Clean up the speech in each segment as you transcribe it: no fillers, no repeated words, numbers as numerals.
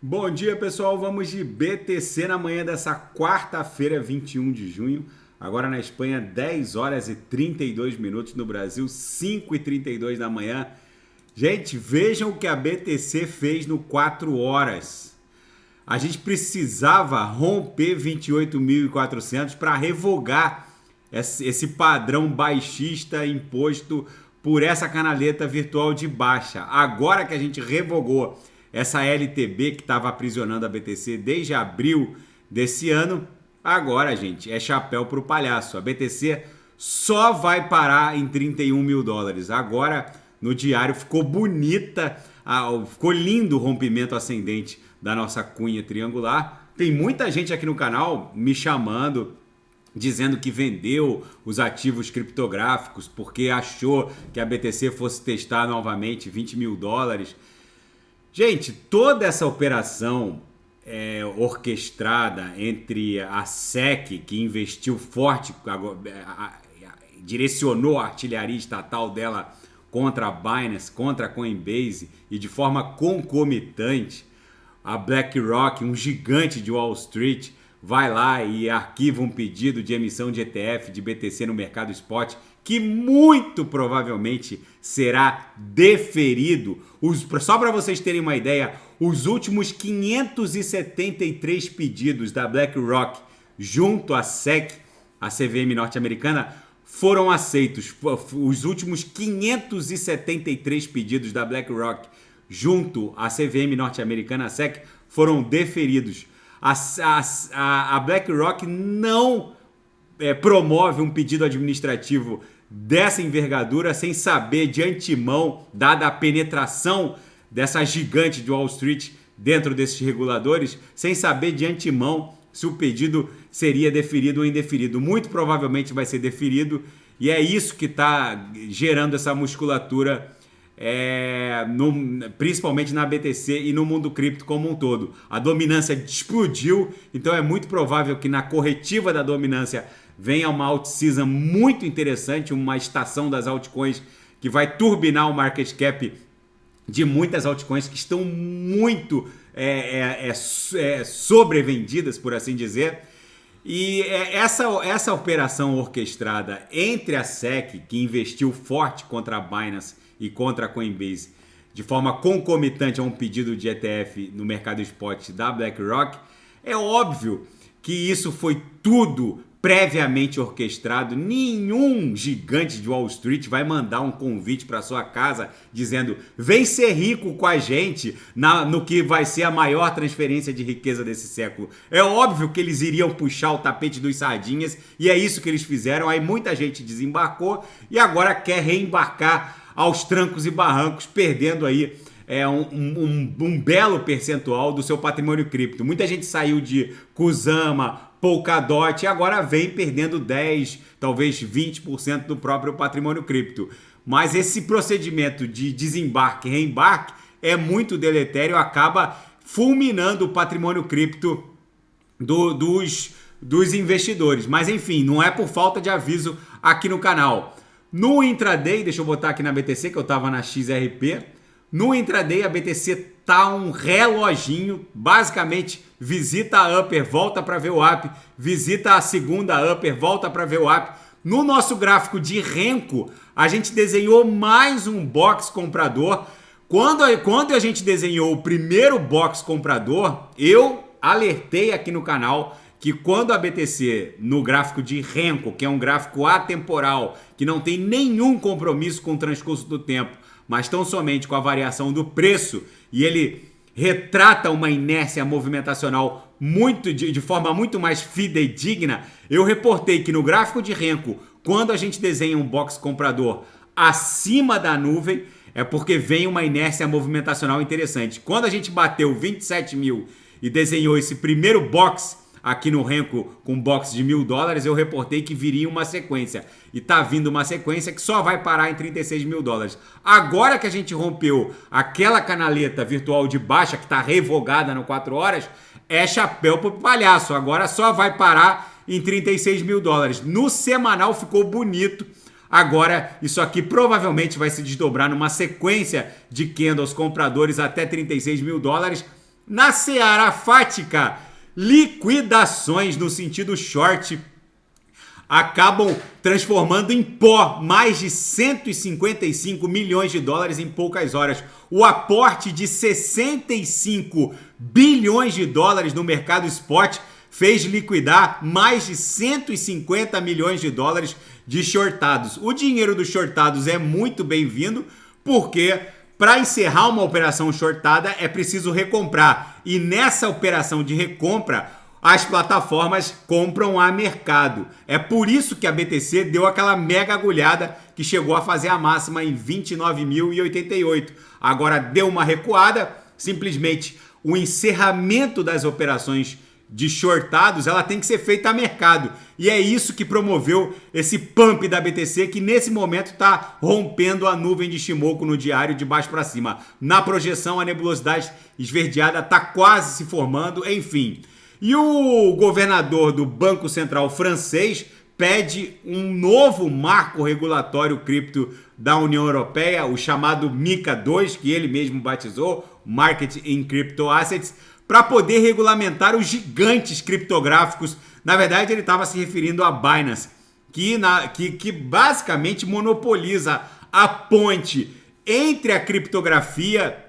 Bom dia, pessoal. Vamos de BTC na manhã dessa quarta-feira, 21 de junho. Agora na Espanha, 10 horas e 32 minutos. No Brasil, 5h32 da manhã. Gente, vejam o que a BTC fez no 4 horas. A gente precisava romper 28.400 para revogar esse padrão baixista imposto por essa canaleta virtual de baixa. Agora que a gente revogou essa LTB que estava aprisionando a BTC desde abril desse ano, agora, gente, é chapéu pro palhaço. A BTC só vai parar em 31 mil dólares. Agora, no diário, ficou bonita, ficou lindo o rompimento ascendente da nossa cunha triangular. Tem muita gente aqui no canal me chamando, dizendo que vendeu os ativos criptográficos porque achou que a BTC fosse testar novamente 20 mil dólares. Gente, toda essa operação orquestrada entre a SEC, que investiu forte, direcionou a artilharia estatal dela contra a Binance, contra a Coinbase, e de forma concomitante, a BlackRock, um gigante de Wall Street, vai lá e arquiva um pedido de emissão de ETF de BTC no mercado spot, que muito provavelmente será deferido. Só para vocês terem uma ideia, os últimos 573 pedidos da BlackRock junto à SEC, a CVM norte-americana, foram aceitos. Os últimos 573 pedidos da BlackRock junto à CVM norte-americana, a SEC, foram deferidos. A BlackRock não promove um pedido administrativo dessa envergadura sem saber de antemão, dada a penetração dessa gigante de Wall Street dentro desses reguladores, sem saber de antemão se o pedido seria deferido ou indeferido. Muito provavelmente vai ser deferido, e é isso que está gerando essa musculatura, principalmente na BTC e no mundo cripto como um todo. A dominância explodiu, então é muito provável que na corretiva da dominância venha uma alt-season muito interessante, uma estação das altcoins que vai turbinar o market cap de muitas altcoins que estão muito sobrevendidas, por assim dizer. E essa operação orquestrada entre a SEC, que investiu forte contra a Binance e contra a Coinbase, de forma concomitante a um pedido de ETF no mercado spot da BlackRock, é óbvio que isso foi tudo previamente orquestrado. Nenhum gigante de Wall Street vai mandar um convite para sua casa dizendo: vem ser rico com a gente no que vai ser a maior transferência de riqueza desse século. É óbvio que eles iriam puxar o tapete dos sardinhas, e é isso que eles fizeram. Aí muita gente desembarcou e agora quer reembarcar aos trancos e barrancos, perdendo aí um belo percentual do seu patrimônio cripto. Muita gente saiu de Kusama, Polkadot, e agora vem perdendo 10%, talvez 20% do próprio patrimônio cripto. Mas esse procedimento de desembarque e reembarque é muito deletério, acaba fulminando o patrimônio cripto dos investidores. Mas enfim, não é por falta de aviso aqui no canal. No intraday, deixa eu botar aqui na BTC, que eu estava na XRP. No intraday, a BTC tá um reloginho, basicamente visita a upper, volta para ver o up, visita a segunda upper, volta para ver o up. No nosso gráfico de Renko, a gente desenhou mais um box comprador. Quando a gente desenhou o primeiro box comprador, eu alertei aqui no canal que quando a BTC, no gráfico de Renko, que é um gráfico atemporal, que não tem nenhum compromisso com o transcurso do tempo, mas tão somente com a variação do preço, e ele retrata uma inércia movimentacional de forma muito mais fidedigna, eu reportei que no gráfico de Renko, quando a gente desenha um box comprador acima da nuvem, é porque vem uma inércia movimentacional interessante. Quando a gente bateu 27 mil e desenhou esse primeiro box aqui no Renko com box de $1.000, eu reportei que viria uma sequência. E tá vindo uma sequência que só vai parar em 36 mil dólares. Agora que a gente rompeu aquela canaleta virtual de baixa que tá revogada no 4 horas, é chapéu pro palhaço. Agora só vai parar em 36 mil dólares. No semanal ficou bonito. Agora, isso aqui provavelmente vai se desdobrar numa sequência de candles compradores até 36 mil dólares. Na seara fática, liquidações no sentido short acabam transformando em pó mais de 155 milhões de dólares em poucas horas. O aporte de 65 bilhões de dólares no mercado spot fez liquidar mais de 150 milhões de dólares de shortados. O dinheiro dos shortados é muito bem-vindo, porque para encerrar uma operação shortada é preciso recomprar. E nessa operação de recompra, as plataformas compram a mercado. É por isso que a BTC deu aquela mega agulhada que chegou a fazer a máxima em 29.088. Agora deu uma recuada, simplesmente o encerramento das operações de shortados, ela tem que ser feita a mercado. E é isso que promoveu esse pump da BTC, que nesse momento está rompendo a nuvem de Shimoku no diário de baixo para cima. Na projeção, a nebulosidade esverdeada está quase se formando, enfim. E o governador do Banco Central francês pede um novo marco regulatório cripto da União Europeia, o chamado MiCA 2, que ele mesmo batizou, Market in Crypto Assets, para poder regulamentar os gigantes criptográficos. Na verdade, ele estava se referindo a Binance, que basicamente monopoliza a ponte entre a criptografia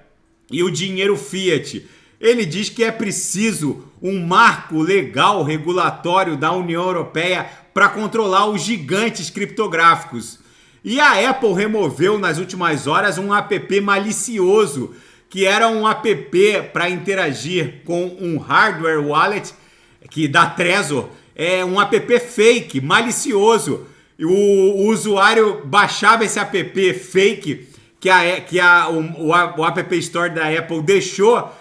e o dinheiro fiat. Ele diz que é preciso um marco legal regulatório da União Europeia para controlar os gigantes criptográficos. E a Apple removeu nas últimas horas um app malicioso, que era um app para interagir com um hardware wallet que da Trezor, é um app fake, malicioso. O usuário baixava esse app fake o App Store da Apple deixou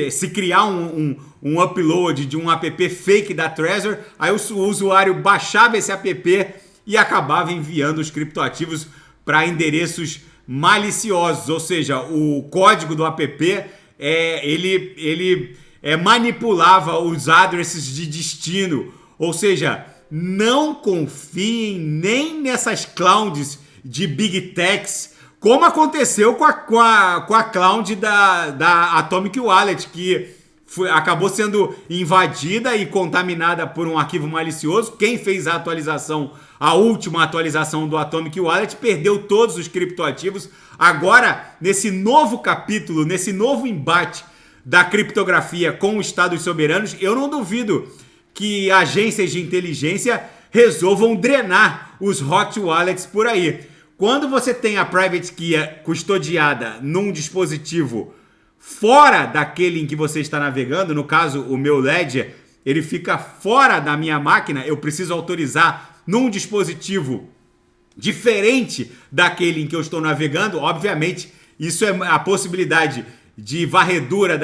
se criar um upload de um app fake da Trezor, aí o usuário baixava esse app e acabava enviando os criptoativos para endereços maliciosos, ou seja, o código do app ele manipulava os addresses de destino, ou seja, não confiem nem nessas clouds de Big Techs, como aconteceu com a cloud da Atomic Wallet, que acabou sendo invadida e contaminada por um arquivo malicioso. Quem fez a atualização, a última atualização do Atomic Wallet, perdeu todos os criptoativos. Agora, nesse novo capítulo, nesse novo embate da criptografia com os estados soberanos, eu não duvido que agências de inteligência resolvam drenar os hot wallets por aí. Quando você tem a private key custodiada num dispositivo fora daquele em que você está navegando, no caso o meu Ledger, ele fica fora da minha máquina, eu preciso autorizar num dispositivo diferente daquele em que eu estou navegando. Obviamente, isso é a possibilidade de varredura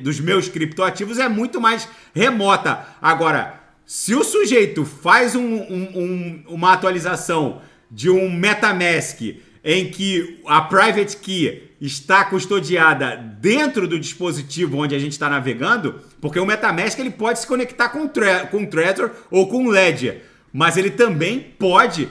dos meus criptoativos é muito mais remota. Agora, se o sujeito faz uma atualização de um MetaMask em que a private key está custodiada dentro do dispositivo onde a gente está navegando, porque o MetaMask ele pode se conectar com o Trezor ou com o Ledger, mas ele também pode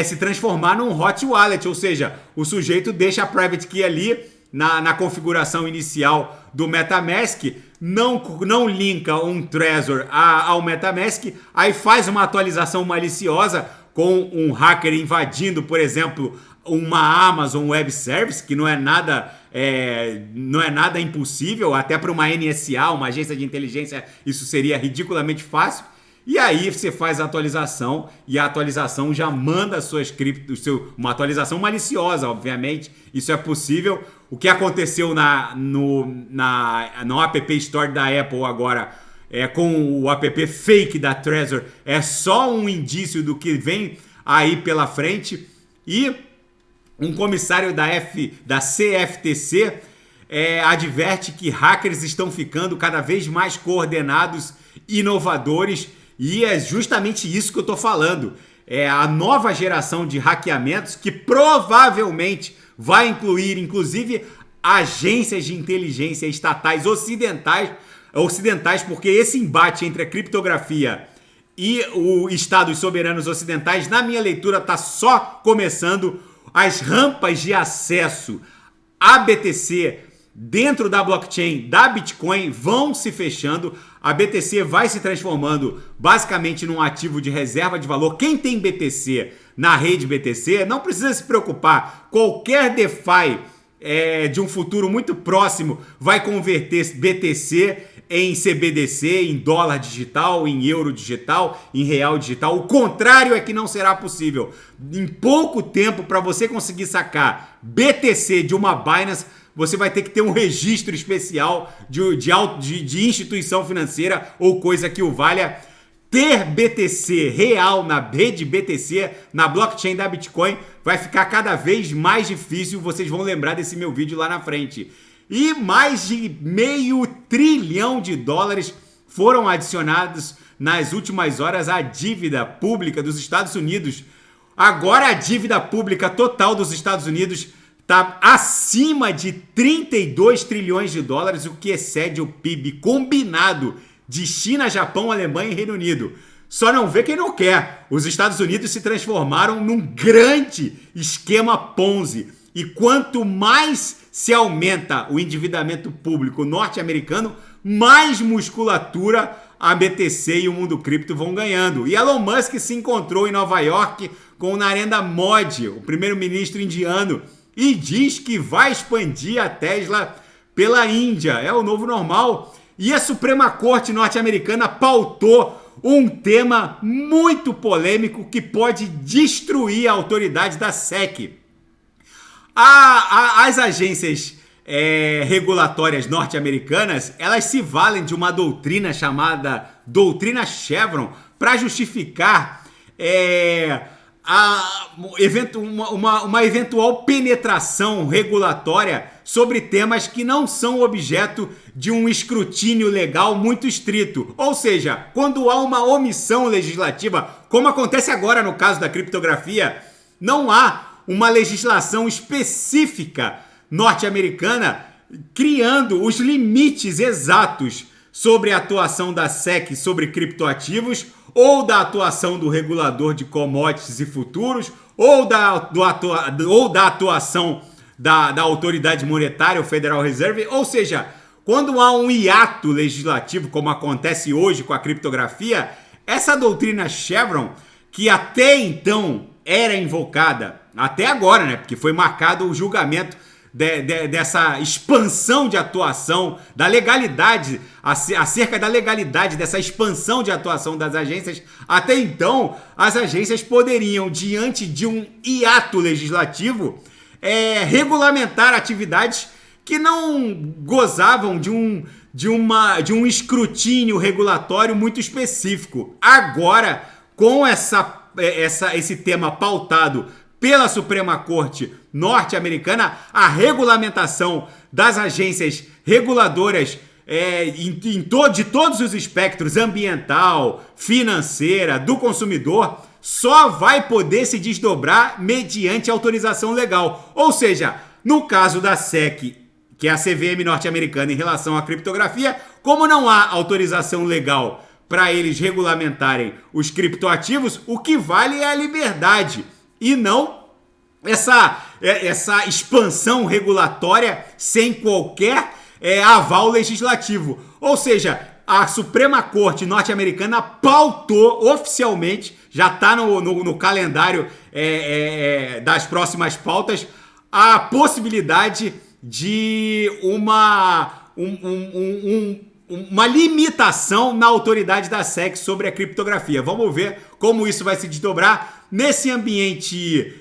se transformar num hot wallet, ou seja, o sujeito deixa a private key ali na configuração inicial do MetaMask, não linka um Trezor ao MetaMask, aí faz uma atualização maliciosa com um hacker invadindo, por exemplo, uma Amazon Web Service, que não é nada impossível, até para uma NSA, uma agência de inteligência, isso seria ridiculamente fácil. E aí você faz a atualização e a atualização já manda suas criptos, uma atualização maliciosa, obviamente, isso é possível. O que aconteceu no App Store da Apple agora com o app fake da Trezor é só um indício do que vem aí pela frente. E um comissário da CFTC adverte que hackers estão ficando cada vez mais coordenados, inovadores, e é justamente isso que eu estou falando. É a nova geração de hackeamentos que provavelmente vai incluir, inclusive, agências de inteligência estatais ocidentais, porque esse embate entre a criptografia e os estados soberanos ocidentais, na minha leitura, está só começando. As rampas de acesso à BTC dentro da blockchain da Bitcoin vão se fechando. A BTC vai se transformando basicamente num ativo de reserva de valor. Quem tem BTC na rede BTC não precisa se preocupar. Qualquer DeFi de um futuro muito próximo vai converter BTC em CBDC, em dólar digital, em euro digital, em real digital. O contrário é que não será possível. Em pouco tempo, para você conseguir sacar BTC de uma Binance, você vai ter que ter um registro especial de instituição financeira ou coisa que o valha. Ter BTC real na rede BTC, na blockchain da Bitcoin, vai ficar cada vez mais difícil. Vocês vão lembrar desse meu vídeo lá na frente. E mais de $500 bilhão foram adicionados nas últimas horas à dívida pública dos Estados Unidos. Agora a dívida pública total dos Estados Unidos está acima de $32 trilhões, o que excede o PIB combinado de China, Japão, Alemanha e Reino Unido. Só não vê quem não quer. Os Estados Unidos se transformaram num grande esquema Ponzi. E quanto mais se aumenta o endividamento público norte-americano, mais musculatura a BTC e o mundo cripto vão ganhando. E Elon Musk se encontrou em Nova York com Narendra Modi, o primeiro-ministro indiano, e diz que vai expandir a Tesla pela Índia. É o novo normal. E a Suprema Corte norte-americana pautou um tema muito polêmico que pode destruir a autoridade da SEC. As agências regulatórias norte-americanas, elas se valem de uma doutrina chamada doutrina Chevron para justificar uma eventual penetração regulatória sobre temas que não são objeto de um escrutínio legal muito estrito. Ou seja, quando há uma omissão legislativa, como acontece agora no caso da criptografia, não há uma legislação específica norte-americana criando os limites exatos sobre a atuação da SEC sobre criptoativos, ou da atuação do regulador de commodities e futuros, ou da atuação da autoridade monetária, o Federal Reserve. Ou seja, quando há um hiato legislativo, como acontece hoje com a criptografia, essa doutrina Chevron, que até então era invocada, até agora, né, porque foi marcado o julgamento dessa expansão de atuação, da legalidade, acerca da legalidade dessa expansão de atuação das agências. Até então, as agências poderiam, diante de um hiato legislativo, regulamentar atividades que não gozavam de um escrutínio regulatório muito específico. Agora, com esse tema pautado pela Suprema Corte norte-americana, a regulamentação das agências reguladoras de todos os espectros, ambiental, financeira, do consumidor, só vai poder se desdobrar mediante autorização legal. Ou seja, no caso da SEC, que é a CVM norte-americana em relação à criptografia, como não há autorização legal para eles regulamentarem os criptoativos, o que vale é a liberdade e não essa expansão regulatória sem qualquer aval legislativo. Ou seja, a Suprema Corte norte-americana pautou oficialmente, já está no calendário das próximas pautas, a possibilidade de uma limitação na autoridade da SEC sobre a criptografia. Vamos ver como isso vai se desdobrar nesse ambiente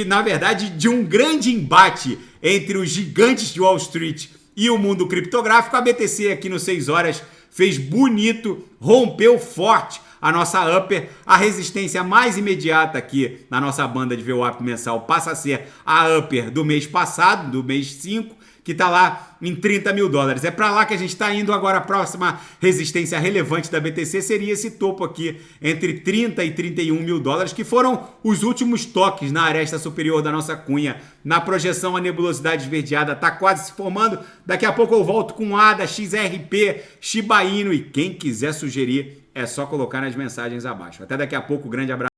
na verdade, de um grande embate entre os gigantes de Wall Street e o mundo criptográfico. A BTC aqui no 6 horas fez bonito, rompeu forte a nossa upper. A resistência mais imediata aqui na nossa banda de VWAP mensal passa a ser a upper do mês passado, do mês 5, que está lá em $30 mil. É para lá que a gente está indo agora. A próxima resistência relevante da BTC seria esse topo aqui, entre 30 e 31 mil dólares, que foram os últimos toques na aresta superior da nossa cunha. Na projeção, a nebulosidade esverdeada está quase se formando. Daqui a pouco eu volto com ADA, XRP, Shiba Inu, e quem quiser sugerir é só colocar nas mensagens abaixo. Até daqui a pouco, grande abraço.